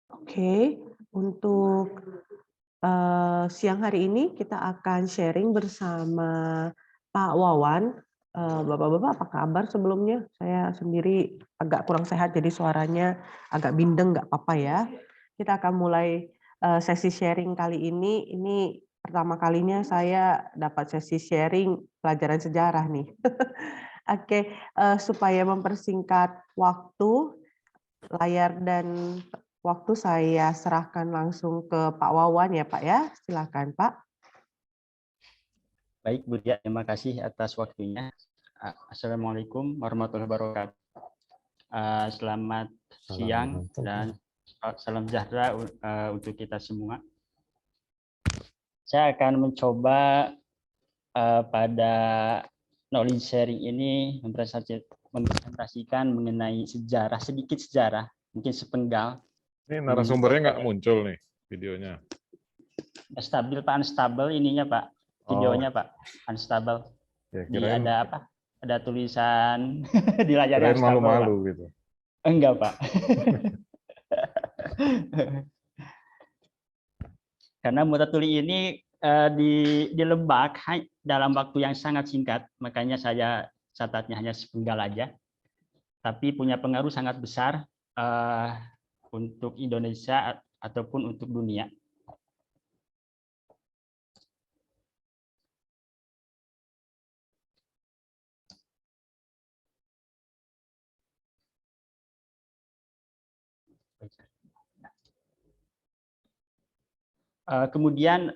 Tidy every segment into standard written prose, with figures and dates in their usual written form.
Oke, untuk siang hari ini kita akan sharing bersama Pak Wawan. Bapak-bapak apa kabar sebelumnya? Saya sendiri agak kurang sehat jadi suaranya agak bindeng, nggak apa-apa ya. Kita akan mulai sesi sharing kali ini. Ini pertama kalinya saya dapat sesi sharing pelajaran sejarah nih. Oke, supaya mempersingkat waktu, layar dan waktu saya serahkan langsung ke Pak Wawan ya Pak ya. Silakan Pak. Baik, Bu Dia, terima kasih atas waktunya. Assalamualaikum warahmatullahi wabarakatuh. Selamat siang dan salam sejahtera untuk kita semua. Saya akan mencoba pada knowledge sharing ini mempresentasikan mengenai sejarah, sedikit sejarah, mungkin sepenggal. Ini narasumbernya nggak muncul nih videonya. Stabil Pak, unstable ininya Pak, videonya Pak, unstable. Ya, Ada apa? Ada tulisan di layarnya kirain malu-malu gitu. Enggak Pak. Karena Multatuli ini di Lebak dalam waktu yang sangat singkat, makanya saya catatnya hanya sepenggal aja. Tapi punya pengaruh sangat besar untuk Indonesia ataupun untuk dunia. Kemudian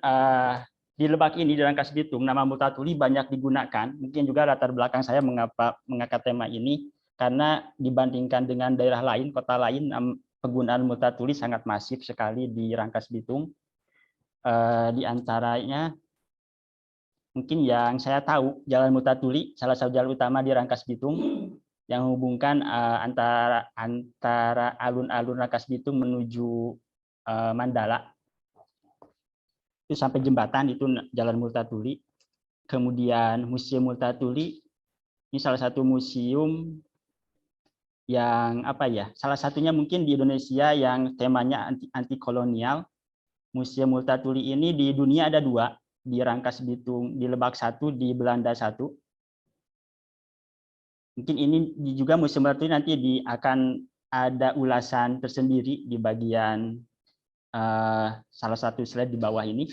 di Lebak ini, di Rangkas Bitung, nama Multatuli banyak digunakan. Mungkin juga latar belakang saya mengapa mengangkat tema ini, karena dibandingkan dengan daerah lain, kota lain, penggunaan Multatuli sangat masif sekali di Rangkas Bitung. Di antaranya, mungkin yang saya tahu, Jalan Multatuli, salah satu jalan utama di Rangkas Bitung, yang menghubungkan antara alun-alun Rangkas Bitung menuju Mandala. Itu sampai jembatan itu Jalan Multatuli. Kemudian Museum Multatuli ini salah satu museum yang salah satunya mungkin di Indonesia yang temanya anti kolonial. Museum Multatuli ini di dunia ada 2, di Rangkas Bitung, di Lebak 1, di Belanda 1. Mungkin ini juga Museum Multatuli nanti akan ada ulasan tersendiri di bagian salah satu slide di bawah ini.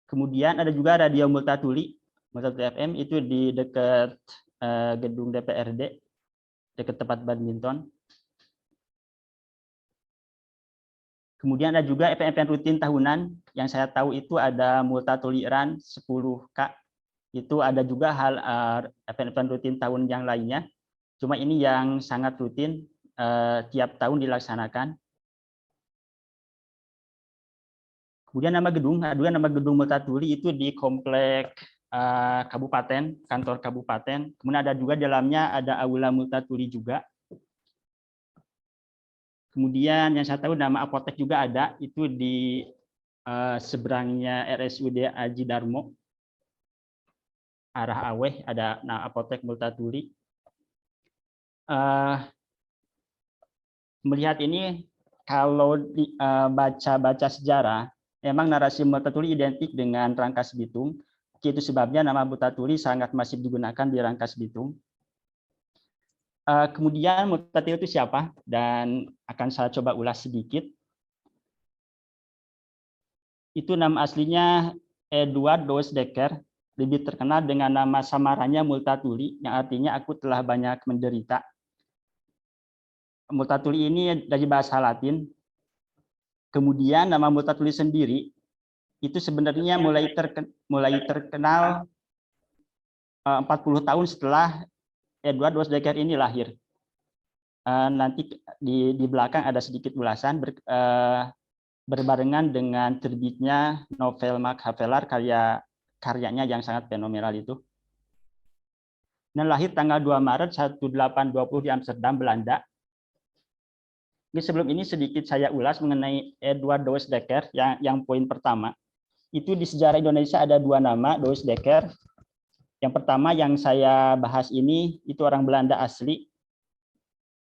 Kemudian ada juga Radio Multatuli FM, itu di dekat gedung DPRD, dekat tempat badminton. Kemudian ada juga event-event rutin tahunan, yang saya tahu itu ada Multatuli Run 10K, itu ada juga event-event rutin tahun yang lainnya, cuma ini yang sangat rutin tiap tahun dilaksanakan. Kemudian nama gedung Multatuli itu di komplek kabupaten, kantor kabupaten. Kemudian ada juga di dalamnya ada aula Multatuli juga. Kemudian yang saya tahu nama apotek juga ada, itu di seberangnya RSUD Aji Darmo, arah Aweh, ada apotek Multatuli. Melihat ini, kalau baca sejarah, memang narasi Multatuli identik dengan Rangkas Bitung. Itu sebabnya nama Multatuli sangat masif digunakan di Rangkas Bitung. Kemudian Multatuli itu siapa? Dan akan saya coba ulas sedikit. Itu nama aslinya Eduard Doesdecker, lebih terkenal dengan nama samarannya Multatuli, yang artinya aku telah banyak menderita. Multatuli ini dari bahasa Latin. Kemudian nama Multatuli sendiri itu sebenarnya mulai terkenal 40 tahun setelah Eduard Doesdecker ini lahir. Nanti di belakang ada sedikit ulasan berbarengan dengan terbitnya novel Max Havelaar, karyanya yang sangat fenomenal itu. Dan lahir tanggal 2 Maret 1820 di Amsterdam, Belanda. Ini sebelum ini sedikit saya ulas mengenai Eduard Doesdecker yang poin pertama. Itu di sejarah Indonesia ada 2 nama Doesdecker. Yang pertama yang saya bahas ini itu orang Belanda asli.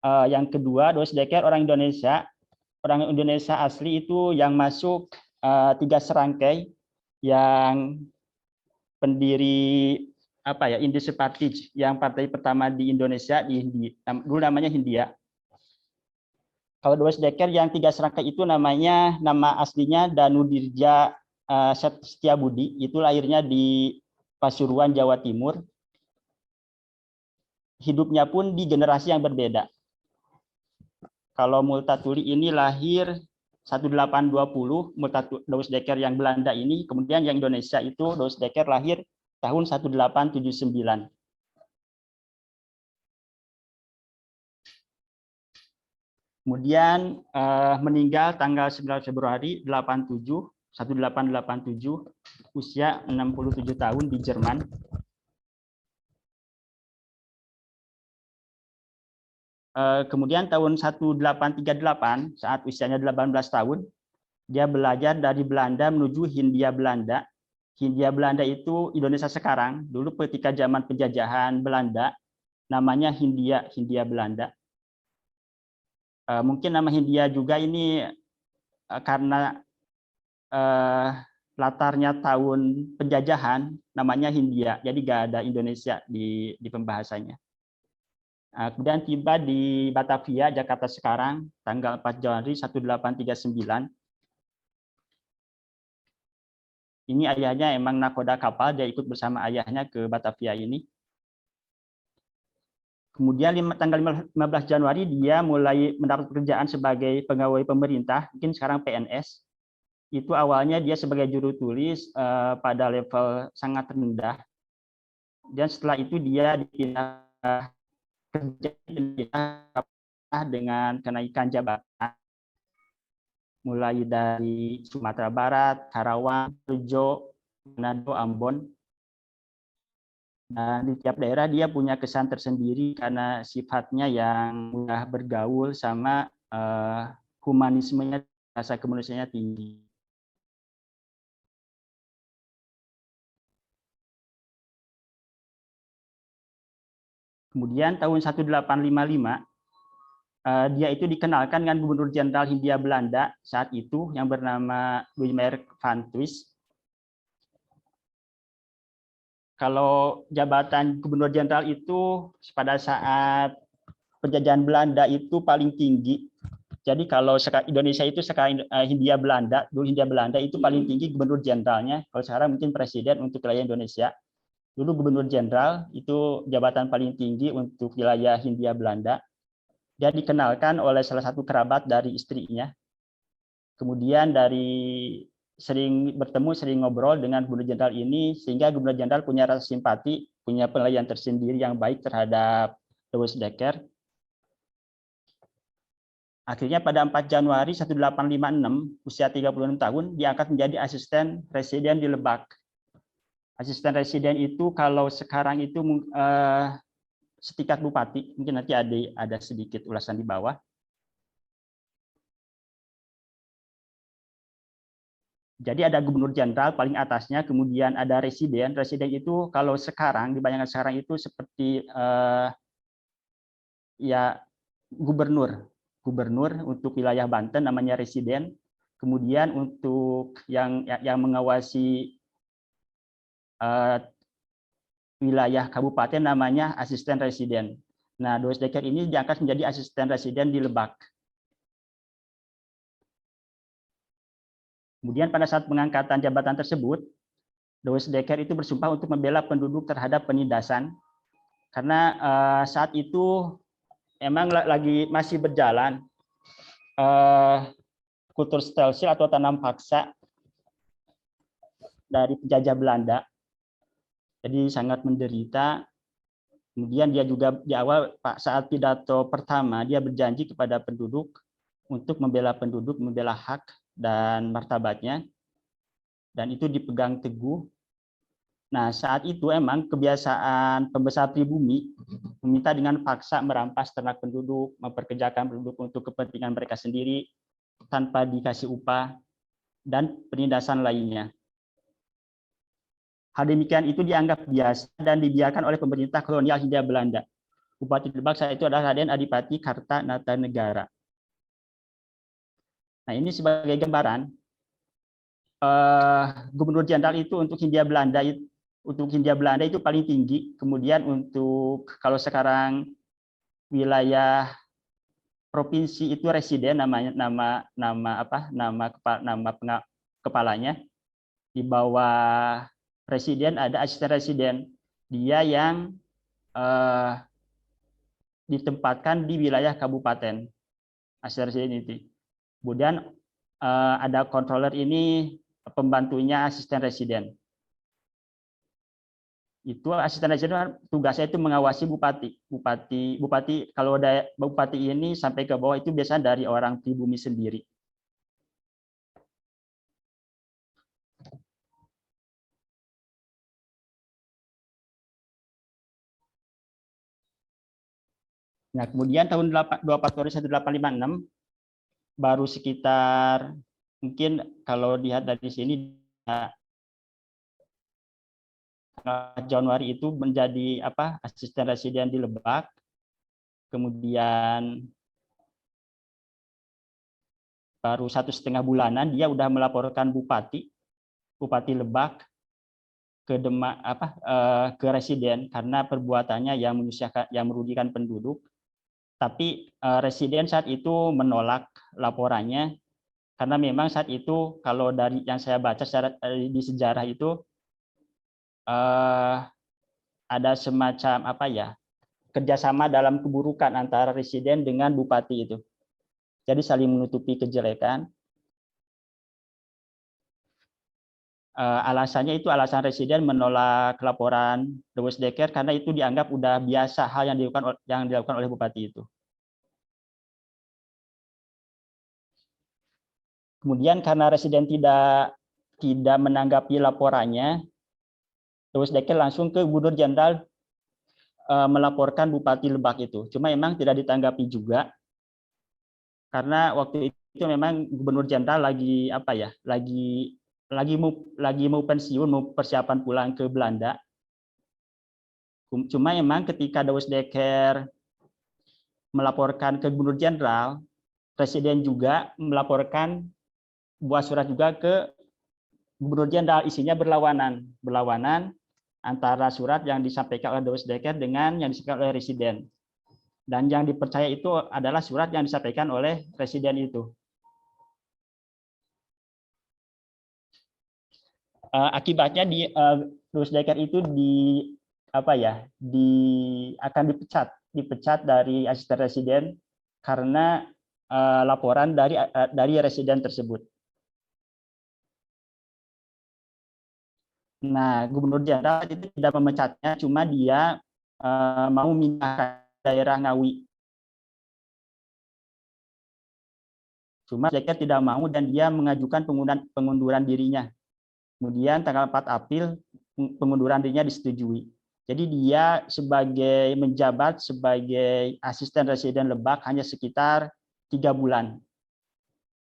Yang kedua, Doosdekker orang Indonesia asli itu yang masuk 3 serangkai yang pendiri Indische Partij, yang partai pertama di Indonesia dulu namanya Hindia. Kalau Doosdekker yang 3 serangkai itu nama aslinya Danudirja Setiabudi, itu lahirnya di Pasuruan, Jawa Timur. Hidupnya pun di generasi yang berbeda. Kalau Multatuli ini lahir 1820, Doosdekker yang Belanda ini, kemudian yang Indonesia itu Doosdekker lahir tahun 1879. Kemudian meninggal tanggal 9 Februari 1887, usia 67 tahun di Jerman. Kemudian tahun 1838, saat usianya 18 tahun, dia belajar dari Belanda menuju Hindia Belanda. Hindia Belanda itu Indonesia sekarang. Dulu ketika zaman penjajahan Belanda, namanya Hindia Belanda. Mungkin nama Hindia juga ini karena latarnya tahun penjajahan, namanya Hindia, jadi nggak ada Indonesia di pembahasannya. Kemudian tiba di Batavia, Jakarta sekarang, tanggal 4 Januari 1839. Ini ayahnya emang nakoda kapal, dia ikut bersama ayahnya ke Batavia ini. Kemudian tanggal 15 Januari dia mulai mendapat pekerjaan sebagai pegawai pemerintah, mungkin sekarang PNS. Itu awalnya dia sebagai juru tulis pada level sangat rendah. Dan setelah itu dia dipindah kerja dengan kenaikan jabatan. Mulai dari Sumatera Barat, Karawang, Rejo, Manado, Ambon. Dan di tiap daerah dia punya kesan tersendiri karena sifatnya yang mudah bergaul sama humanismenya, rasa kemanusiaannya tinggi. Kemudian tahun 1855 dia itu dikenalkan dengan Gubernur Jenderal Hindia Belanda saat itu yang bernama Willem van Twist. Kalau jabatan Gubernur Jenderal itu pada saat penjajahan Belanda itu paling tinggi. Jadi kalau Indonesia itu sekarang Hindia Belanda, dulu Hindia Belanda itu paling tinggi Gubernur Jenderalnya. Kalau sekarang mungkin Presiden untuk wilayah Indonesia. Dulu Gubernur Jenderal itu jabatan paling tinggi untuk wilayah Hindia Belanda. Dia dikenalkan oleh salah satu kerabat dari istrinya. Kemudian sering bertemu, sering ngobrol dengan Gubernur Jenderal ini, sehingga Gubernur Jenderal punya rasa simpati, punya penilaian tersendiri yang baik terhadap Doosdekker. Akhirnya pada 4 Januari 1856, usia 36 tahun, diangkat menjadi asisten residen di Lebak. Asisten residen itu kalau sekarang itu setingkat bupati, mungkin nanti ada sedikit ulasan di bawah. Jadi ada Gubernur Jenderal paling atasnya, kemudian ada residen. Residen itu kalau sekarang, dibayangkan sekarang itu seperti gubernur untuk wilayah Banten namanya residen. Kemudian untuk yang mengawasi wilayah kabupaten namanya asisten residen. Nah, Doosdekker ini diangkat menjadi asisten residen di Lebak. Kemudian pada saat pengangkatan jabatan tersebut, Doosdekker itu bersumpah untuk membela penduduk terhadap penindasan. Karena saat itu emang masih berjalan kultur stelsel atau tanam paksa dari penjajah Belanda. Jadi sangat menderita. Kemudian dia juga di awal saat pidato pertama dia berjanji kepada penduduk untuk membela penduduk, membela hak dan martabatnya. Dan itu dipegang teguh. Nah, saat itu emang kebiasaan pembesar pribumi meminta dengan paksa merampas ternak penduduk, memperkerjakan penduduk untuk kepentingan mereka sendiri tanpa dikasih upah dan penindasan lainnya. Hal demikian itu dianggap biasa dan dibiarkan oleh pemerintah kolonial Hindia Belanda. Bupati Lebak saat itu adalah Raden Adipati Kartanegara. Nah, ini sebagai gambaran, Gubernur Jenderal itu untuk Hindia Belanda itu paling tinggi. Kemudian untuk kalau sekarang wilayah provinsi itu residen, kepalanya. Di bawah presiden ada asisten residen, dia yang ditempatkan di wilayah kabupaten, asisten residen itu. Kemudian ada controller, ini pembantunya asisten residen. Itu asisten residen tugasnya itu mengawasi bupati. Kalau ada bupati ini sampai ke bawah itu biasanya dari orang pribumi sendiri. Nah, kemudian tahun 1856 baru sekitar, mungkin kalau lihat dari sini, Januari itu menjadi asisten residen di Lebak. Kemudian baru 1,5 bulanan dia udah melaporkan Bupati Lebak ke residen karena perbuatannya yang merugikan penduduk. Tapi residen saat itu menolak laporannya karena memang saat itu kalau dari yang saya baca di sejarah itu ada semacam kerjasama dalam keburukan antara residen dengan bupati itu. Jadi saling menutupi kejelekan. Alasannya itu alasan residen menolak laporan Dewes Dekker karena itu dianggap udah biasa hal yang dilakukan oleh bupati itu. Kemudian karena residen tidak menanggapi laporannya, Dewes Dekker langsung ke Gubernur Jenderal melaporkan Bupati Lebak itu. Cuma memang tidak ditanggapi juga karena waktu itu memang Gubernur Jenderal lagi mau pensiun, mau persiapan pulang ke Belanda. Cuma memang ketika Dewes Dekker melaporkan ke Gubernur Jenderal, Presiden juga melaporkan buat surat juga ke Gubernur Jenderal, isinya berlawanan antara surat yang disampaikan oleh Dewes Dekker dengan yang disampaikan oleh residen. Dan yang dipercaya itu adalah surat yang disampaikan oleh residen itu. Akibatnya Dewes Dekker itu akan dipecat dari asisten residen karena laporan dari residen tersebut. Nah, Gubernur Jenderal itu tidak memecatnya, cuma dia mau memindahkan daerah Ngawi. Cuma Dekker tidak mau dan dia mengajukan pengunduran dirinya. Kemudian tanggal 4 April pengunduran dirinya disetujui. Jadi dia menjabat sebagai asisten residen Lebak hanya sekitar 3 bulan.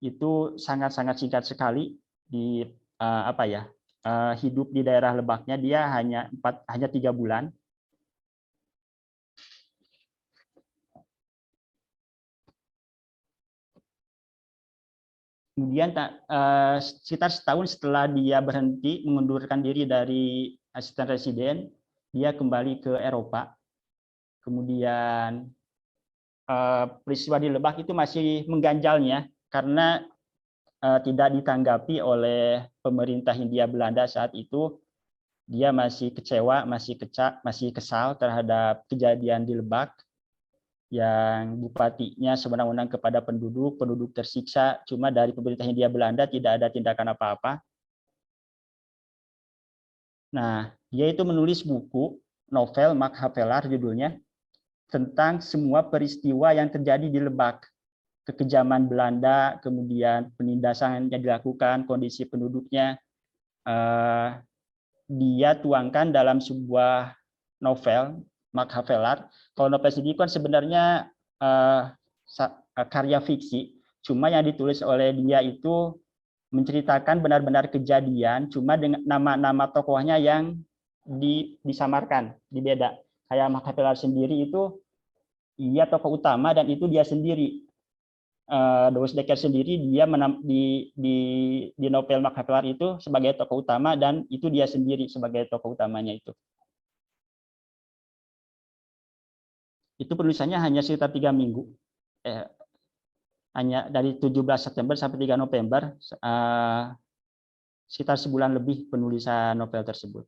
Itu sangat-sangat singkat sekali di hidup di daerah Lebaknya, dia hanya 3 bulan. Kemudian sekitar setahun setelah dia berhenti mengundurkan diri dari asisten residen, dia kembali ke Eropa. Kemudian peristiwa di Lebak itu masih mengganjalnya karena tidak ditanggapi oleh pemerintah Hindia Belanda saat itu. Dia masih kecewa, masih kesal terhadap kejadian di Lebak yang bupatinya sewenang-wenang kepada penduduk tersiksa, cuma dari pemerintah Hindia Belanda tidak ada tindakan apa-apa. Nah, dia itu menulis buku, novel Mak Havelar judulnya, tentang semua peristiwa yang terjadi di Lebak. Kekejaman Belanda, kemudian penindasan yang dilakukan, kondisi penduduknya, dia tuangkan dalam sebuah novel, Mak Havelar. Kalau novel sendiri kan sebenarnya karya fiksi, cuma yang ditulis oleh dia itu menceritakan benar-benar kejadian, cuma dengan nama-nama tokohnya yang disamarkan, dibeda. Kayak Mak Havelar sendiri itu Ia tokoh utama dan itu dia sendiri. Douwe Dekker sendiri dia di novel Machiavelli itu sebagai tokoh utama dan itu dia sendiri sebagai tokoh utamanya itu. Itu penulisannya hanya sekitar 3 minggu. Hanya dari 17 September sampai 3 November, sekitar sebulan lebih penulisan novel tersebut.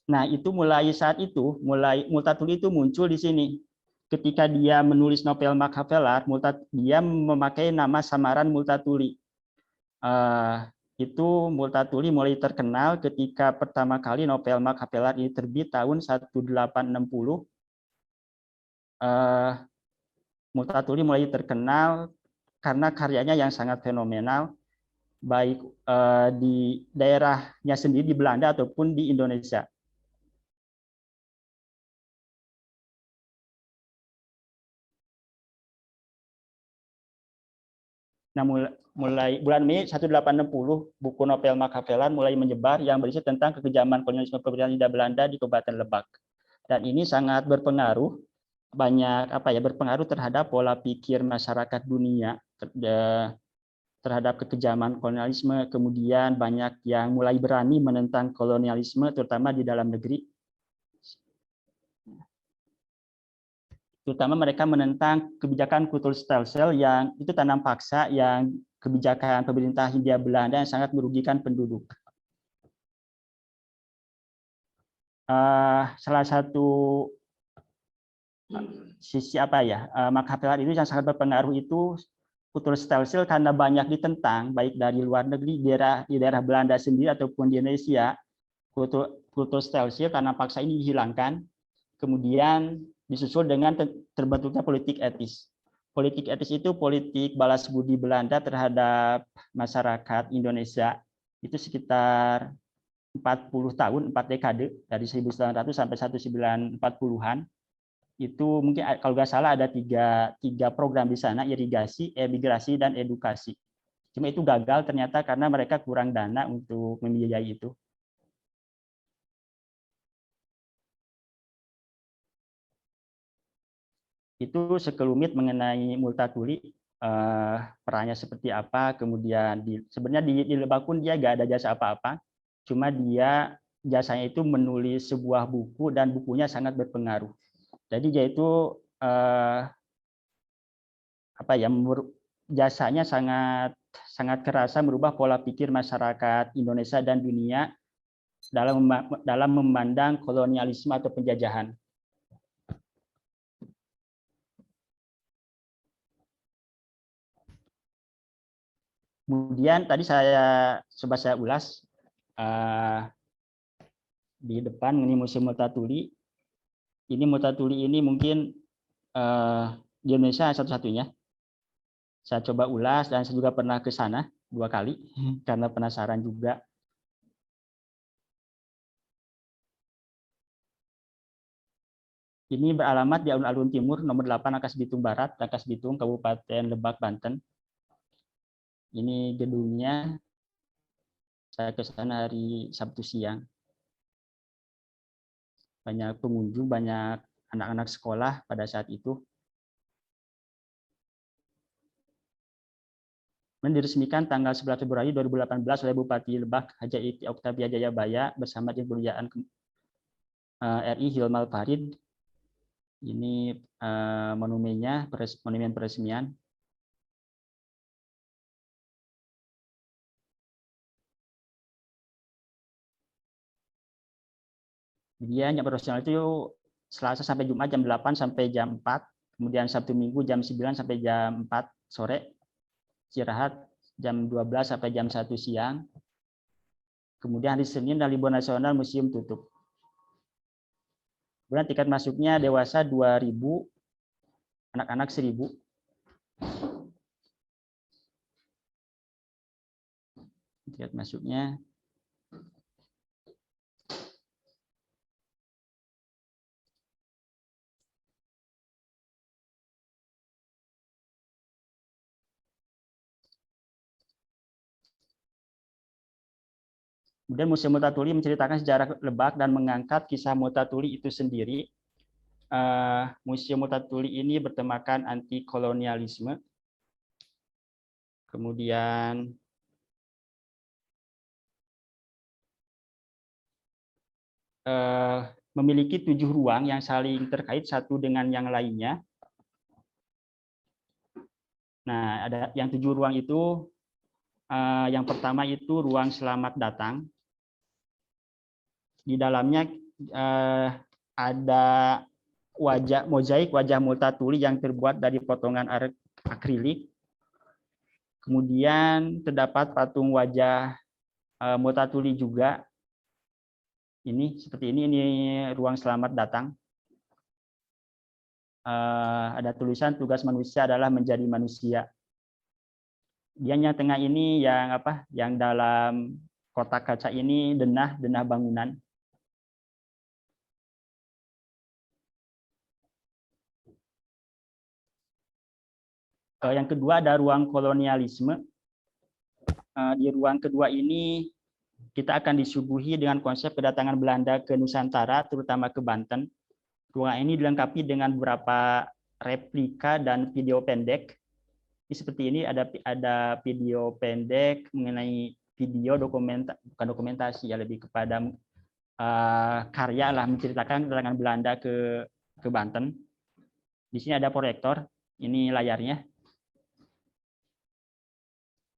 Nah, itu mulai saat itu, Multatuli itu muncul di sini. Ketika dia menulis novel Machiavelli, dia memakai nama samaran Multatuli. Itu Multatuli mulai terkenal ketika pertama kali novel Machiavelli ini terbit tahun 1860. Multatuli mulai terkenal karena karyanya yang sangat fenomenal, baik di daerahnya sendiri di Belanda ataupun di Indonesia. Nah, mulai bulan Mei 1860, buku novel Machiavelli mulai menyebar yang berisi tentang kekejaman kolonialisme pemerintahan Hindia Belanda di Kabupaten Lebak. Dan ini sangat berpengaruh, berpengaruh terhadap pola pikir masyarakat dunia terhadap kekejaman kolonialisme. Kemudian banyak yang mulai berani menentang kolonialisme, terutama di dalam negeri. Terutama mereka menentang kebijakan Kulturstelsel yang itu tanam paksa, yang kebijakan pemerintah Hindia Belanda yang sangat merugikan penduduk. Salah satu sisi Machiavelli itu yang sangat berpengaruh itu Kulturstelsel karena banyak ditentang baik dari luar negeri, di daerah Belanda sendiri ataupun di Indonesia. Kulturstelsel tanam paksa ini dihilangkan, kemudian disusul dengan terbentuknya politik etis. Politik etis itu politik balas budi Belanda terhadap masyarakat Indonesia. Itu sekitar 40 tahun, 4 dekade, dari 1900 sampai 1940-an. Itu mungkin kalau nggak salah ada tiga program di sana, irigasi, emigrasi, dan edukasi. Cuma itu gagal ternyata karena mereka kurang dana untuk membiayai itu. Itu sekelumit mengenai Multatuli, perannya seperti apa, kemudian sebenarnya di Lebak pun dia nggak ada jasa apa-apa, cuma dia jasanya itu menulis sebuah buku dan bukunya sangat berpengaruh. Jadi dia itu jasanya sangat kerasa merubah pola pikir masyarakat Indonesia dan dunia dalam memandang kolonialisme atau penjajahan. Kemudian tadi coba saya ulas di depan ini Museum Multatuli. Ini Multatuli ini mungkin di Indonesia satu-satunya. Saya coba ulas dan saya juga pernah ke sana 2 kali karena penasaran juga. Ini beralamat di Alun-Alun Timur, nomor 8, Rangkas Bitung Barat, Rangkas Bitung, Kabupaten Lebak, Banten. Ini gedungnya. Saya ke sana hari Sabtu siang. Banyak pengunjung, banyak anak-anak sekolah pada saat itu. Diresmikan tanggal 11 Februari 2018 oleh Bupati Lebak, Haji Iti Oktavia Jayabaya, bersama Dirjen Kebudayaan RI Hilmal Farid. Ini monumennya, monumen peresmian. Dia jam operasional itu Selasa sampai Jumat jam 8 sampai jam 4, kemudian Sabtu Minggu jam 9 sampai jam 4 sore, istirahat jam 12 sampai jam 1 siang. Kemudian hari Senin dan libur nasional museum tutup. Kemudian tiket masuknya dewasa 2.000, anak-anak 1.000. Tiket masuknya. Kemudian Museum Multatuli menceritakan sejarah Lebak dan mengangkat kisah Multatuli itu sendiri. Museum Multatuli ini bertemakan anti kolonialisme. Kemudian memiliki 7 ruang yang saling terkait satu dengan yang lainnya. Nah, ada yang 7 ruang itu, yang pertama itu ruang selamat datang. Di dalamnya ada mozaik wajah Multatuli yang terbuat dari potongan akrilik. Kemudian terdapat patung wajah Multatuli juga. Ini seperti ini ruang selamat datang. Ada tulisan tugas manusia adalah menjadi manusia. Yang tengah ini yang apa? Yang dalam kotak kaca ini denah bangunan. Yang kedua ada ruang kolonialisme. Di ruang kedua ini kita akan disuguhi dengan konsep kedatangan Belanda ke Nusantara, terutama ke Banten. Ruangan ini dilengkapi dengan beberapa replika dan video pendek. Seperti ini ada video pendek mengenai video bukan dokumentasi ya, lebih kepada karya lah, menceritakan kedatangan Belanda ke Banten. Di sini ada proyektor, ini layarnya.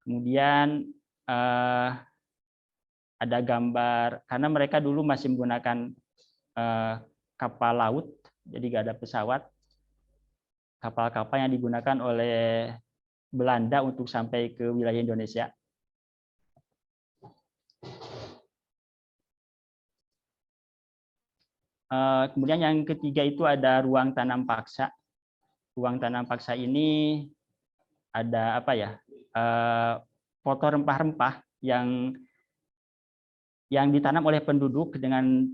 Kemudian ada gambar, karena mereka dulu masih menggunakan kapal laut, jadi nggak ada pesawat. Kapal-kapal yang digunakan oleh Belanda untuk sampai ke wilayah Indonesia. Kemudian yang ketiga itu ada ruang tanam paksa. Ruang tanam paksa ini ada apa ya? Foto rempah-rempah yang ditanam oleh penduduk dengan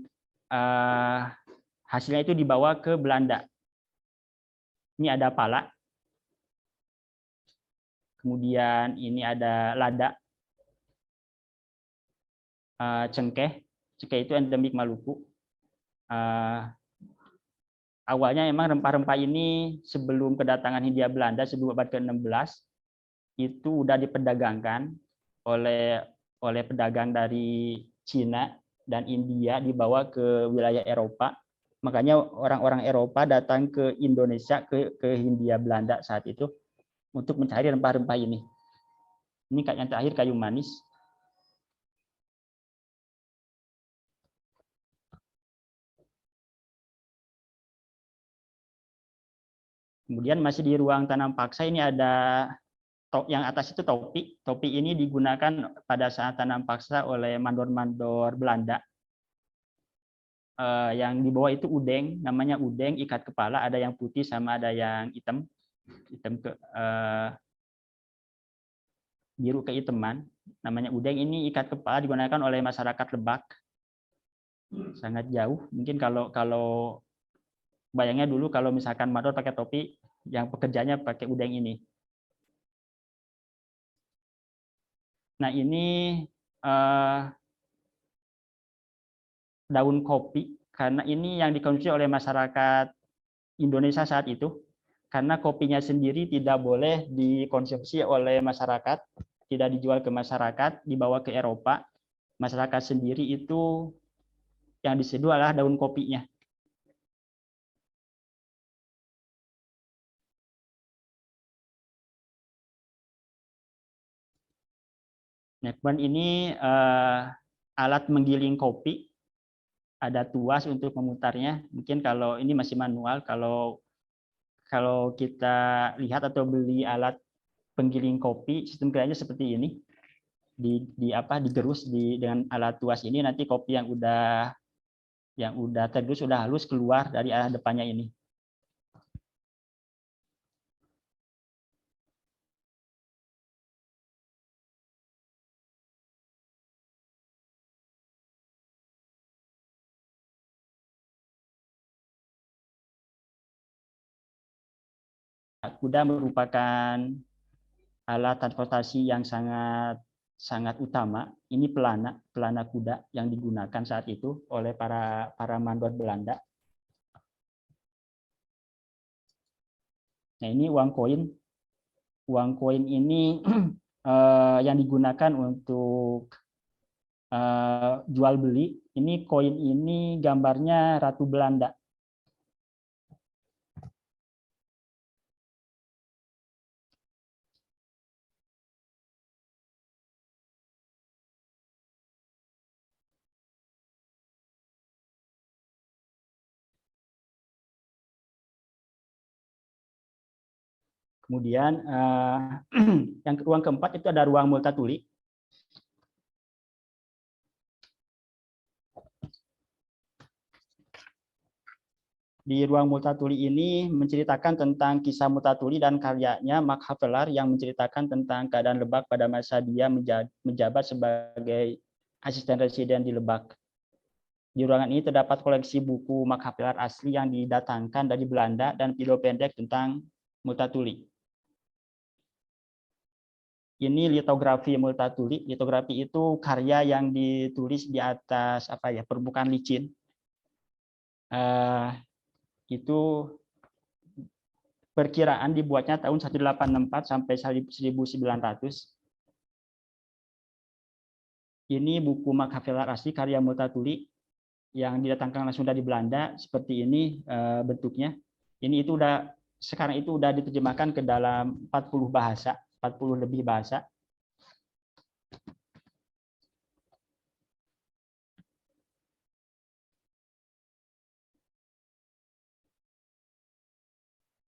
hasilnya itu dibawa ke Belanda. Ini ada pala. Kemudian ini ada lada. Cengkeh. Cengkeh itu endemik Maluku. Awalnya memang rempah-rempah ini sebelum kedatangan Hindia Belanda sebelum abad ke-16 itu udah diperdagangkan oleh pedagang dari Cina dan India, dibawa ke wilayah Eropa. Makanya orang-orang Eropa datang ke Indonesia, ke Hindia Belanda saat itu untuk mencari rempah-rempah ini. Ini yang terakhir kayu manis. Kemudian masih di ruang tanam paksa ini ada yang atas itu topi. Topi ini digunakan pada saat tanam paksa oleh mandor-mandor Belanda. Yang di bawah itu udeng, namanya udeng, ikat kepala, ada yang putih sama ada yang hitam biru kehitaman, namanya udeng. Ini ikat kepala digunakan oleh masyarakat Lebak. Sangat jauh. Mungkin kalau bayangnya dulu kalau misalkan mandor pakai topi, yang pekerjanya pakai udeng ini. Nah, ini daun kopi, karena ini yang dikonsumsi oleh masyarakat Indonesia saat itu. Karena kopinya sendiri tidak boleh dikonsumsi oleh masyarakat, tidak dijual ke masyarakat, dibawa ke Eropa. Masyarakat sendiri itu yang diseduh adalah daun kopinya. Nah, kemudian ini alat menggiling kopi, ada tuas untuk memutarnya. Mungkin kalau ini masih manual, kalau kita lihat atau beli alat penggiling kopi, sistem kerjanya seperti ini. Digerus dengan alat tuas ini, nanti kopi yang udah tergerus, udah halus, keluar dari arah depannya ini. Kuda merupakan alat transportasi yang sangat utama. Ini pelana kuda yang digunakan saat itu oleh para mandor Belanda. Nah, ini uang koin. Uang koin ini yang digunakan untuk jual beli. Ini koin ini gambarnya Ratu Belanda. Kemudian yang ruang keempat itu ada ruang multatuli. Di ruang multatuli ini menceritakan tentang kisah multatuli dan karyanya Mark Havelaar yang menceritakan tentang keadaan Lebak pada masa dia menjabat sebagai asisten residen di Lebak. Di ruangan ini terdapat koleksi buku Mark Havelaar asli yang didatangkan dari Belanda dan video pendek tentang multatuli. Ini litografi multatuli. Litografi itu karya yang ditulis di atas permukaan licin. Itu perkiraan dibuatnya tahun 1864 sampai 1900. Ini buku Mark Havelaar asli karya multatuli yang didatangkan langsung dari Belanda. Seperti ini bentuknya. Ini itu sekarang itu udah diterjemahkan ke dalam 40 bahasa, 40 lebih bahasa.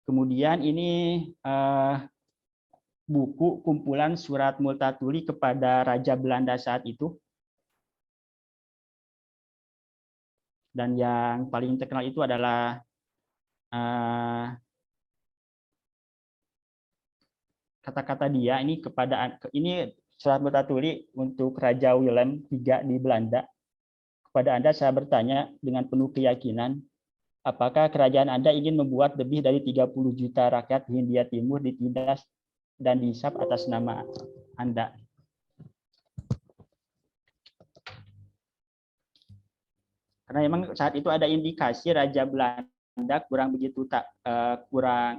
Kemudian ini buku kumpulan surat multatuli kepada Raja Belanda saat itu. Dan yang paling terkenal itu adalah kata-kata dia ini ini surat multatuli untuk Raja Willem III di Belanda. Kepada Anda saya bertanya dengan penuh keyakinan, apakah kerajaan Anda ingin membuat lebih dari 30 juta rakyat Hindia Timur ditindas dan dihisap atas nama Anda? Karena memang saat itu ada indikasi Raja Belanda kurang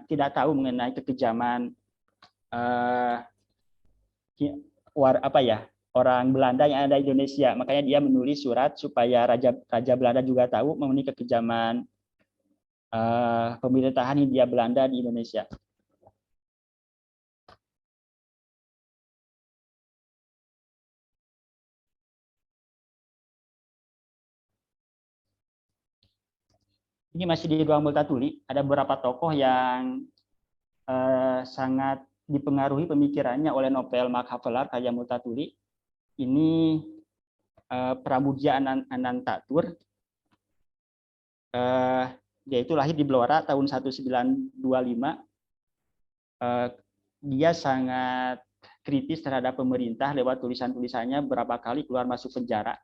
tidak tahu mengenai kekejaman orang Belanda yang ada di Indonesia. Makanya dia menulis surat supaya Raja Belanda juga tahu mengenai kekejaman pemerintahan Hindia Belanda di Indonesia. Ini masih di ruang multatuli, ada beberapa tokoh yang sangat dipengaruhi pemikirannya oleh novel Mark Havelaar karya multatuli. Ini Pramudia Anantatur. Dia itu lahir di Blora tahun 1925. Dia sangat kritis terhadap pemerintah lewat tulisan-tulisannya, berapa kali keluar masuk penjara.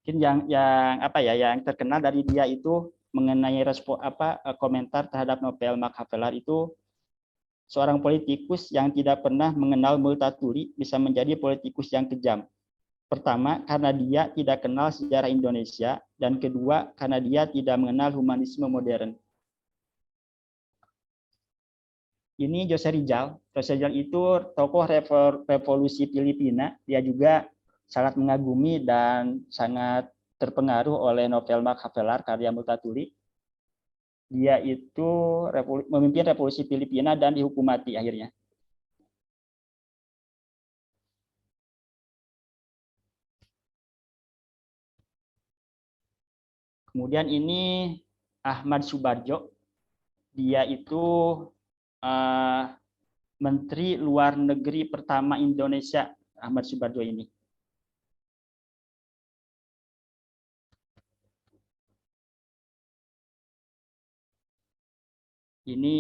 Mungkin yang terkenal dari dia itu mengenai komentar terhadap novel Mark Havelaar itu, seorang politikus yang tidak pernah mengenal multatuli bisa menjadi politikus yang kejam. Pertama, karena dia tidak kenal sejarah Indonesia, dan kedua, karena dia tidak mengenal humanisme modern. Ini Jose Rizal. Jose Rizal itu tokoh revolusi Filipina. Dia juga sangat mengagumi dan sangat terpengaruh oleh novel Mark Havelaar karya multatuli. Dia itu memimpin revolusi Filipina dan dihukum mati akhirnya. Kemudian ini Ahmad Subarjo. Dia itu Menteri Luar Negeri pertama Indonesia, Ahmad Subarjo ini. Ini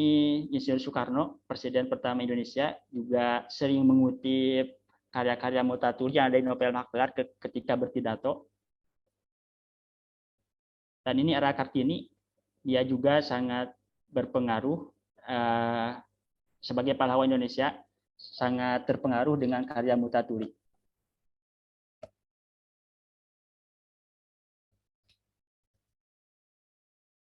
Insinyur Soekarno, Presiden pertama Indonesia, juga sering mengutip karya-karya multatuli yang ada di novel Mark Havelaar ketika berpidato. Dan ini Ara Kartini, dia juga sangat berpengaruh sebagai pahlawan Indonesia, sangat terpengaruh dengan karya multatuli.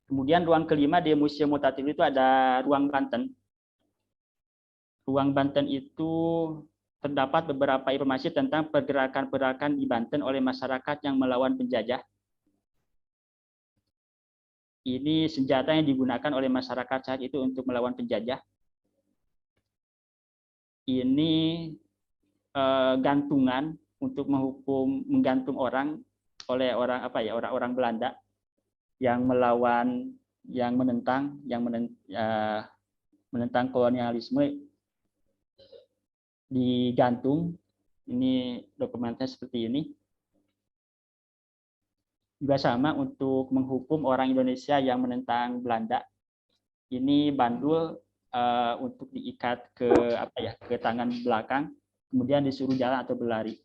Kemudian ruang kelima di Museum Multatuli itu ada ruang Banten. Ruang Banten itu terdapat beberapa informasi tentang pergerakan-pergerakan di Banten oleh masyarakat yang melawan penjajah. Ini senjata yang digunakan oleh masyarakat saat itu untuk melawan penjajah. Ini gantungan untuk menggantung orang oleh orang-orang Belanda yang melawan, yang menentang kolonialisme, digantung. Ini dokumennya seperti ini. Juga sama untuk menghukum orang Indonesia yang menentang Belanda. Ini bandul untuk diikat ke tangan belakang, kemudian disuruh jalan atau berlari.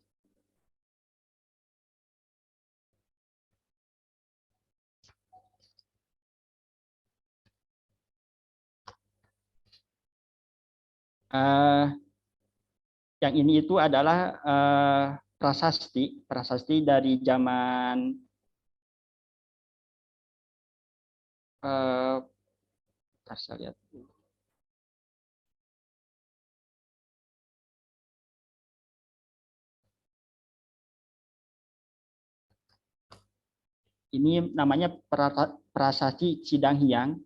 Yang ini itu adalah prasasti dari zaman saya lihat. Ini namanya prasasti Cidanghiang.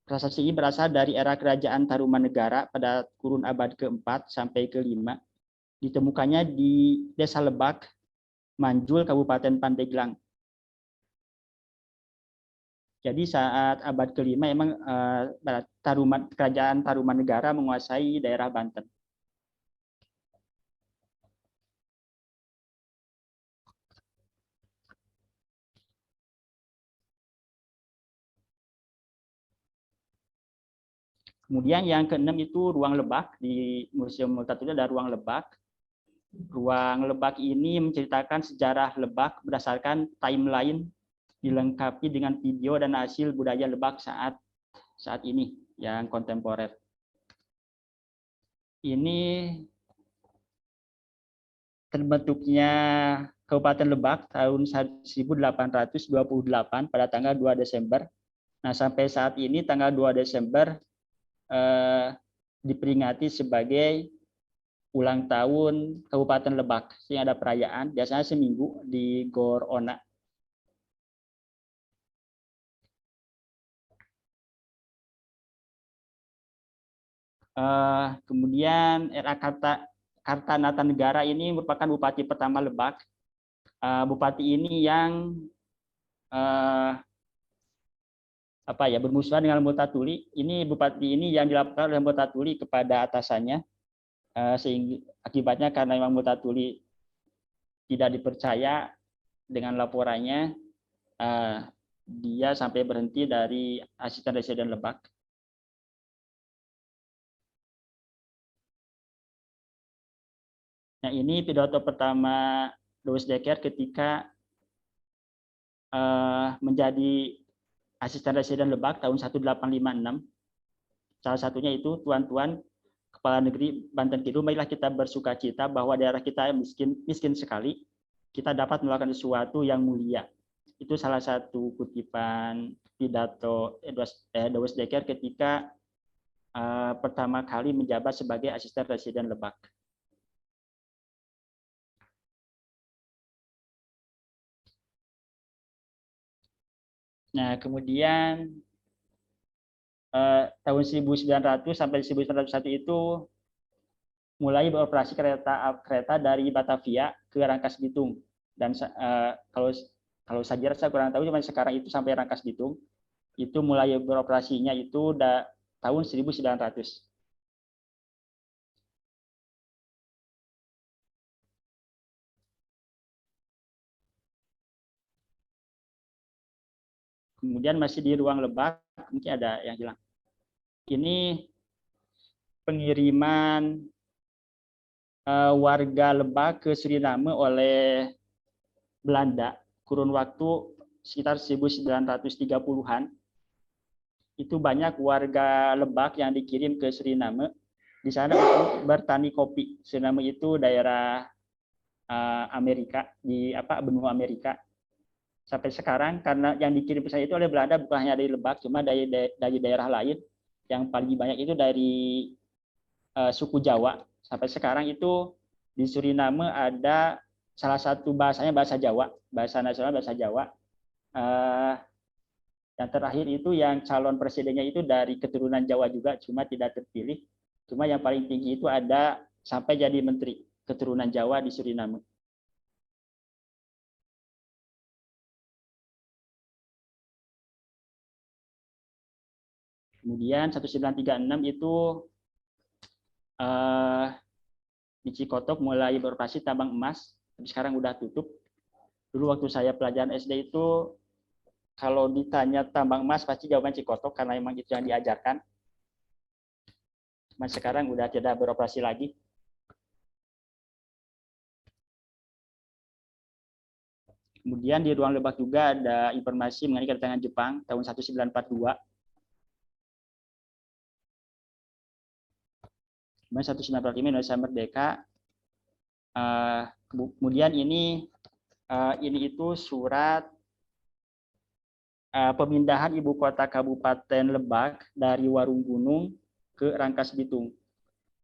Prasasti ini berasal dari era kerajaan Tarumanegara pada kurun abad ke-4 sampai ke-5. Ditemukannya di Desa Lebak, Manjul, Kabupaten Pandeglang. Jadi saat abad ke-5 memang kerajaan Tarumanegara menguasai daerah Banten. Kemudian yang keenam itu ruang lebak. Di Museum Multatuli ada ruang lebak. Ruang lebak ini menceritakan sejarah lebak berdasarkan timeline, dilengkapi dengan video dan hasil budaya lebak saat ini yang kontemporer. Ini terbentuknya Kabupaten Lebak tahun 1828 pada tanggal 2 Desember. Nah, sampai saat ini tanggal 2 Desember diperingati sebagai ulang tahun Kabupaten Lebak. Sehingga ada perayaan, biasanya seminggu di Gor Ona. Kemudian R.A. Kartanata ini merupakan bupati pertama Lebak. Bupati ini yang bermusuhan dengan Multatuli. Ini bupati ini yang dilaporkan oleh Multatuli kepada atasannya, sehingga akibatnya karena memang Multatuli tidak dipercaya dengan laporannya, dia sampai berhenti dari asisten residen Lebak. Nah, ini pidato pertama Louis Dekker ketika menjadi asisten residen Lebak tahun 1856. Salah satunya itu, tuan-tuan Kepala Negeri Banten Kidul, marilah kita bersukacita bahwa daerah kita miskin sekali, kita dapat melakukan sesuatu yang mulia. Itu salah satu kutipan pidato Louis Dekker ketika pertama kali menjabat sebagai asisten residen Lebak. Nah, kemudian tahun 1900 sampai 1901 itu mulai beroperasi kereta dari Batavia ke Rangkas Bitung. Dan kalau saya kurang tahu, cuma sekarang itu sampai Rangkas Bitung. Itu mulai beroperasinya itu tahun 1900. Kemudian masih di ruang Lebak, mungkin ada yang hilang. Ini pengiriman warga Lebak ke Suriname oleh Belanda, kurun waktu sekitar 1930-an. Itu banyak warga Lebak yang dikirim ke Suriname di sana untuk bertani kopi. Suriname itu daerah Amerika, di benua Amerika. sampai sekarang, karena yang dikirim ke saya itu oleh Belanda bukan hanya dari Lebak, cuma dari daerah lain. Yang paling banyak itu dari suku Jawa. Sampai sekarang itu di Suriname ada salah satu bahasanya bahasa Jawa, bahasa nasional bahasa Jawa. Yang terakhir itu yang calon presidennya itu dari keturunan Jawa juga, cuma tidak terpilih. Cuma yang paling tinggi itu ada sampai jadi menteri keturunan Jawa di Suriname. Kemudian 1936 itu di Cikotok mulai beroperasi tambang emas, tapi sekarang udah tutup. Dulu waktu saya pelajaran SD itu kalau ditanya tambang emas pasti jawaban Cikotok karena memang itu yang diajarkan. Cuma sekarang udah tidak beroperasi lagi. Kemudian di ruang Lebak juga ada informasi mengenai kedatangan Jepang tahun 1942. Kemudian 1945 Indonesia merdeka. Kemudian ini itu surat pemindahan ibu kota Kabupaten Lebak dari Warunggunung ke Rangkas Bitung.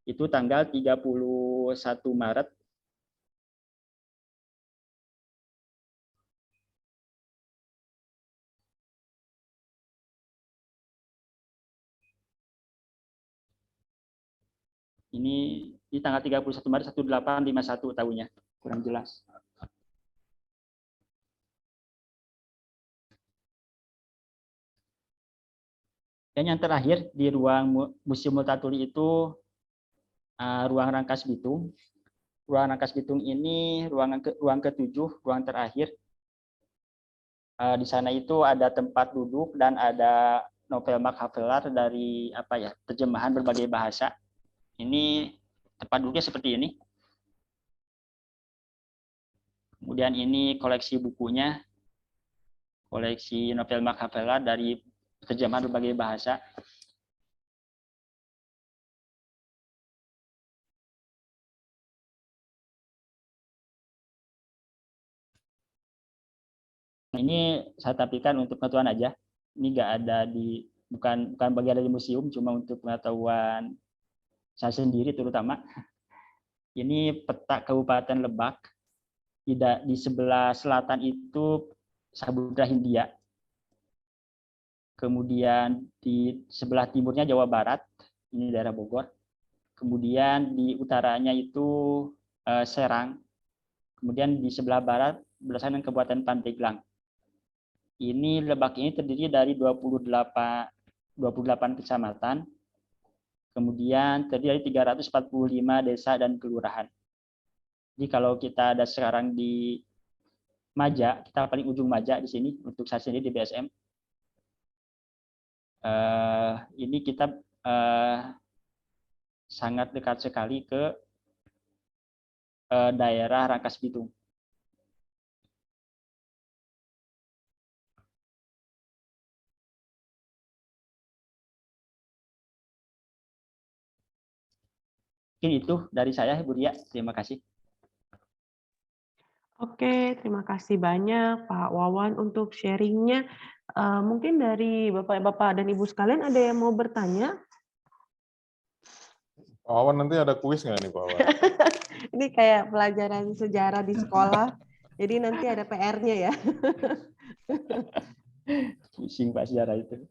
Itu tanggal 31 Maret. Ini di tanggal 31 Maret 1851 tahunnya. Kurang jelas. Dan yang terakhir di ruang Museum Multatuli itu ruang Rangkas Bitung. Ruang Rangkas Bitung ini ruang ke-7, ruang terakhir. Di sana itu ada tempat duduk dan ada novel Machiavelli dari terjemahan berbagai bahasa. Ini tempat duduknya seperti ini. Kemudian ini koleksi bukunya, koleksi novel Machiavelli dari terjemahan berbagai bahasa. Ini saya tampilkan untuk pengetahuan aja. Ini nggak ada bukan bagian dari museum, cuma untuk pengetahuan saya sendiri terutama. Ini peta Kabupaten Lebak. Di sebelah selatan itu Samudra Hindia. Kemudian di sebelah timurnya Jawa Barat, ini daerah Bogor. Kemudian di utaranya itu Serang. Kemudian di sebelah barat berdasarkan Kabupaten Pandeglang. Ini Lebak ini terdiri dari 28 kecamatan. Kemudian terdiri dari 345 desa dan kelurahan. Jadi kalau kita ada sekarang di Maja, kita paling ujung Maja di sini untuk saya sendiri di BSM. Ini kita sangat dekat sekali ke daerah Rangkas Bitung. Mungkin itu dari saya, Bu Ria. Terima kasih. Oke, terima kasih banyak Pak Wawan untuk sharingnya. Mungkin dari Bapak dan Ibu sekalian ada yang mau bertanya? Pak Wawan nanti ada kuis nggak nih Pak Wawan? Ini kayak pelajaran sejarah di sekolah. Jadi nanti ada PR-nya ya. Pusing Pak sejarah itu.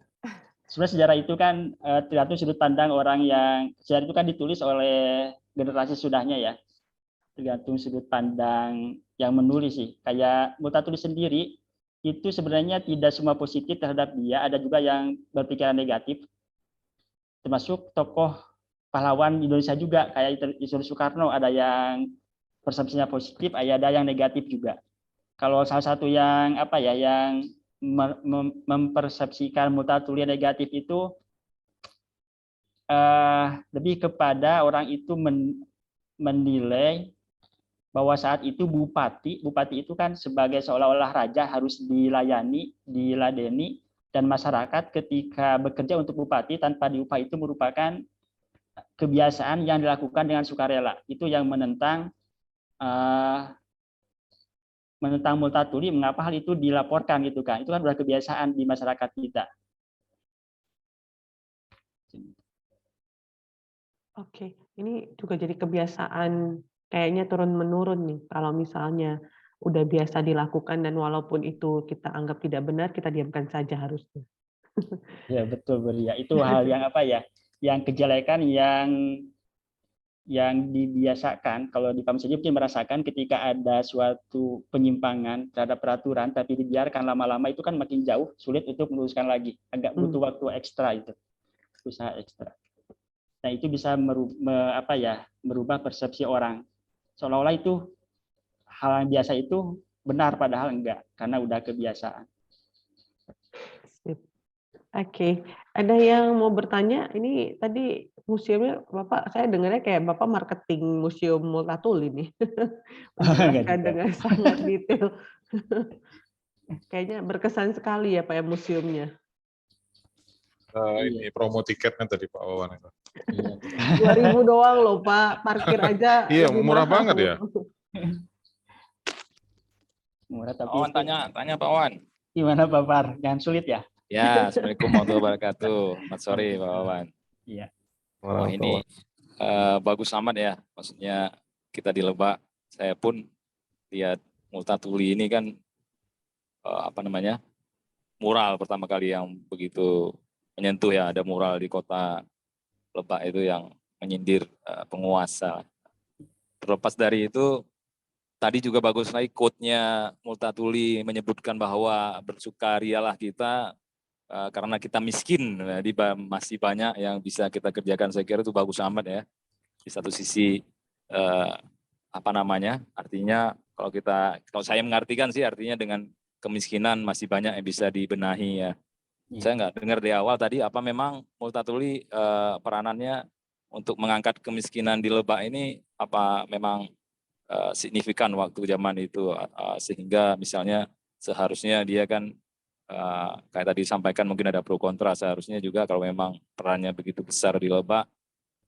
Sebenarnya sejarah itu kan tergantung sudut pandang orang yang sejarah itu kan ditulis oleh generasi sudahnya ya. Tergantung sudut pandang yang menulis sih. Kayak Multatuli sendiri itu sebenarnya tidak semua positif terhadap dia, ada juga yang berpikiran negatif. Termasuk tokoh pahlawan Indonesia juga kayak Isyur Soekarno, ada yang persepsinya positif, ada yang negatif juga. Kalau salah satu yang yang mempersepsikan Multatuli negatif itu lebih kepada orang itu menilai bahwa saat itu bupati itu kan sebagai seolah-olah raja harus dilayani, diladeni, dan masyarakat ketika bekerja untuk bupati tanpa diupah itu merupakan kebiasaan yang dilakukan dengan sukarela. Itu yang menentang menentang Multatuli, mengapa hal itu dilaporkan gitu kan? Itu kan udah kebiasaan di masyarakat kita. Oke, ini juga jadi kebiasaan kayaknya turun-menurun nih. Kalau misalnya udah biasa dilakukan dan walaupun itu kita anggap tidak benar, kita diamkan saja harusnya. Ya betul Beria. Itu hal yang apa ya? Yang kejelekan yang dibiasakan kalau di Pam saja mungkin merasakan ketika ada suatu penyimpangan terhadap peraturan tapi dibiarkan lama-lama itu kan makin jauh sulit untuk meluruskan lagi, agak butuh waktu ekstra itu, usaha ekstra. Nah itu bisa merubah persepsi orang seolah-olah itu hal yang biasa itu benar padahal enggak karena udah kebiasaan. Oke, ada yang mau bertanya? Ini tadi museumnya Bapak, saya dengarnya kayak Bapak marketing Museum Multatuli nih. Menjelaskan dengan sangat detail. Kayaknya berkesan sekali ya Pak ya museumnya. Ini promo tiketnya tadi Pak Wawan itu. 2.000 doang loh Pak, parkir aja Iya, lebih murah mahal. banget ya. Murah Pak tapi Wawan tanya Pak Wawan. gimana Pak Par? Jangan sulit ya? Ya, Assalamualaikum warahmatullahi wabarakatuh. Selamat sore Pak Wawan. Iya. Wah ini bagus amat ya. Maksudnya kita di Lebak, saya pun lihat Multatuli ini kan mural pertama kali yang begitu menyentuh ya. Ada mural di kota Lebak itu yang menyindir penguasa. Terlepas dari itu, tadi juga bagus lagi quote-nya Multatuli menyebutkan bahwa bersukarialah kita karena kita miskin, jadi masih banyak yang bisa kita kerjakan. Saya kira itu bagus amat ya. Di satu sisi artinya kalau saya mengartikan sih artinya dengan kemiskinan masih banyak yang bisa dibenahi ya. Saya nggak dengar di awal tadi apa memang Multatuli peranannya untuk mengangkat kemiskinan di Lebak ini apa memang signifikan waktu zaman itu sehingga misalnya seharusnya dia kan kayak tadi disampaikan mungkin ada pro kontra, seharusnya juga kalau memang perannya begitu besar di Lebak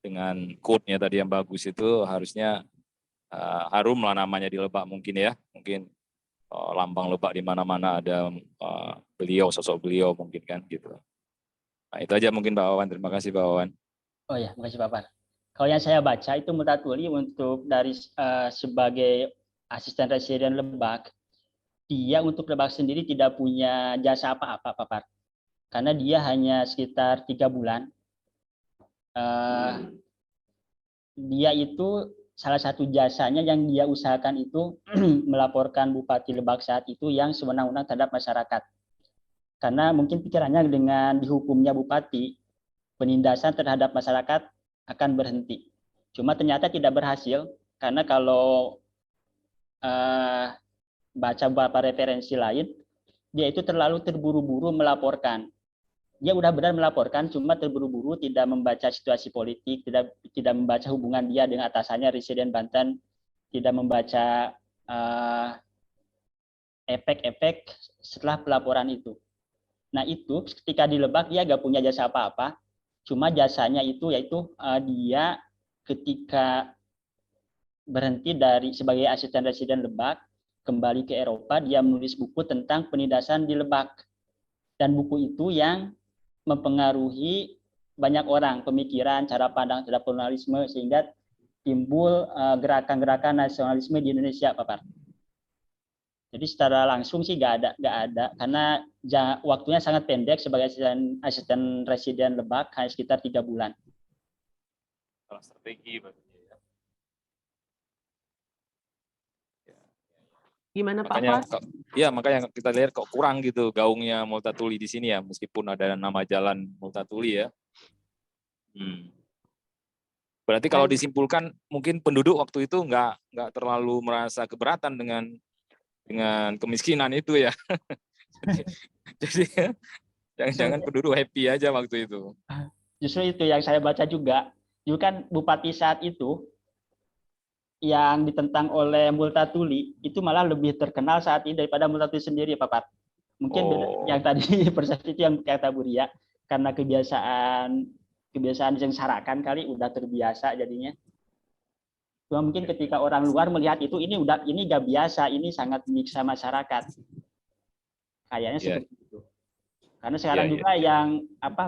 dengan quote-nya tadi yang bagus itu harusnya harum lah namanya di Lebak mungkin ya, mungkin lambang Lebak di mana-mana ada beliau, sosok beliau mungkin kan gitu. Nah itu aja mungkin Pak Wawan, terima kasih Pak Wawan. Oh ya, makasih Pak Par. Kalau yang saya baca itu Multatuli untuk dari sebagai asisten residen Lebak, dia untuk Lebak sendiri tidak punya jasa apa-apa, Pak Par. Karena dia hanya sekitar 3 bulan. Dia itu salah satu jasanya yang dia usahakan itu melaporkan Bupati Lebak saat itu yang sewenang-wenang terhadap masyarakat. Karena mungkin pikirannya dengan dihukumnya Bupati, penindasan terhadap masyarakat akan berhenti. Cuma ternyata tidak berhasil, karena kalau baca beberapa referensi lain, dia itu terlalu terburu-buru melaporkan. Dia udah benar melaporkan, cuma terburu-buru, tidak membaca situasi politik, tidak membaca hubungan dia dengan atasannya Residen Banten, tidak membaca efek-efek setelah pelaporan itu. Nah itu ketika di Lebak dia gak punya jasa apa-apa, cuma jasanya itu yaitu dia ketika berhenti sebagai asisten residen Lebak, kembali ke Eropa, dia menulis buku tentang penindasan di Lebak. Dan buku itu yang mempengaruhi banyak orang, pemikiran, cara pandang terhadap kolonialisme, sehingga timbul gerakan-gerakan nasionalisme di Indonesia, Pak Par. Jadi secara langsung sih nggak ada, karena waktunya sangat pendek sebagai asisten residen Lebak, hanya sekitar 3 bulan. Kalau strategi Gimana makanya, Pak? makanya kita lihat kok kurang gitu gaungnya Multatuli di sini ya, meskipun ada nama jalan Multatuli ya. Berarti kalau disimpulkan mungkin penduduk waktu itu nggak terlalu merasa keberatan dengan kemiskinan itu ya. Jadi jangan-jangan penduduk happy aja waktu itu. Justru itu yang saya baca juga. Juga kan Bupati saat itu yang ditentang oleh Multatuli itu malah lebih terkenal saat ini daripada Multatuli sendiri, Pak Pat. Mungkin yang tadi persepsi itu yang kata Buria, karena kebiasaan disengsarakan kali, udah terbiasa jadinya. Cuma mungkin ketika orang luar melihat itu ini nggak biasa, ini sangat menyiksa masyarakat. Kayaknya Iya. seperti itu. Karena sekarang Iya, juga yang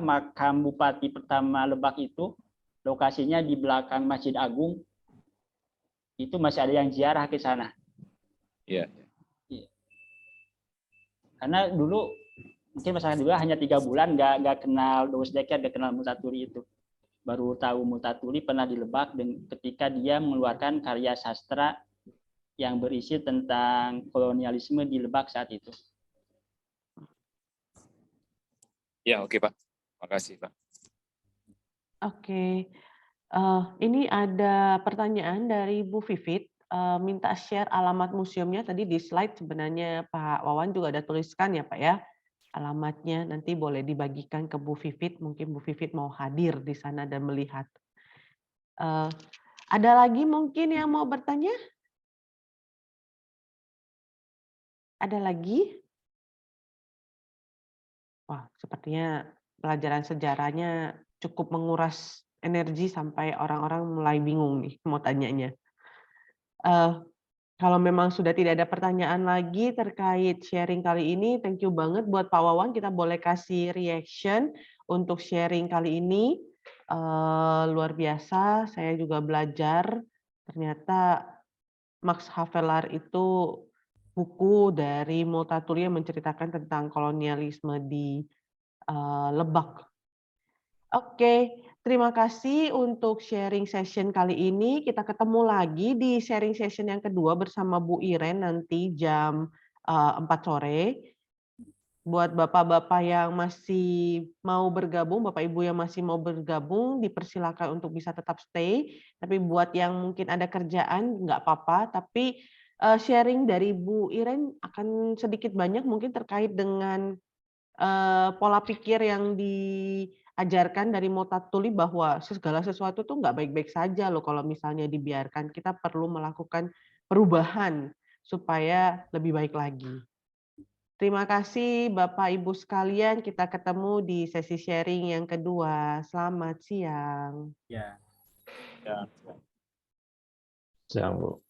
makam Bupati pertama Lebak itu lokasinya di belakang Masjid Agung, itu masih ada yang ziarah ke sana. Iya. Karena dulu mungkin masyarakat juga hanya 3 bulan nggak kenal Dawes Deket, nggak kenal Multatuli itu. Baru tahu Multatuli pernah di Lebak ketika dia mengeluarkan karya sastra yang berisi tentang kolonialisme di Lebak saat itu. Ya, oke Pak. Makasih Pak. Oke. Ini ada pertanyaan dari Bu Vivit, minta share alamat museumnya. Tadi di slide sebenarnya Pak Wawan juga ada tuliskan ya Pak ya, alamatnya. Nanti boleh dibagikan ke Bu Vivit, mungkin Bu Vivit mau hadir di sana dan melihat. Ada lagi mungkin yang mau bertanya? Ada lagi? Wah, sepertinya pelajaran sejarahnya cukup menguras energi sampai orang-orang mulai bingung nih mau tanyanya. Kalau memang sudah tidak ada pertanyaan lagi terkait sharing kali ini, thank you banget buat Pak Wawan. Kita boleh kasih reaction untuk sharing kali ini. Luar biasa, saya juga belajar. Ternyata Max Havelaar itu buku dari Multatuli yang menceritakan tentang kolonialisme di Lebak. Oke, terima kasih untuk sharing session kali ini. Kita ketemu lagi di sharing session yang kedua bersama Bu Iren nanti jam 4 sore. Buat bapak-bapak yang masih mau bergabung, bapak ibu yang masih mau bergabung, dipersilakan untuk bisa tetap stay. Tapi buat yang mungkin ada kerjaan, nggak apa-apa. Tapi sharing dari Bu Iren akan sedikit banyak mungkin terkait dengan pola pikir yang diajarkan dari Multatuli bahwa segala sesuatu tuh nggak baik-baik saja loh kalau misalnya dibiarkan. Kita perlu melakukan perubahan supaya lebih baik lagi. Terima kasih Bapak Ibu sekalian. Kita ketemu di sesi sharing yang kedua. Selamat siang. Ya. Ya. Siang, Bu.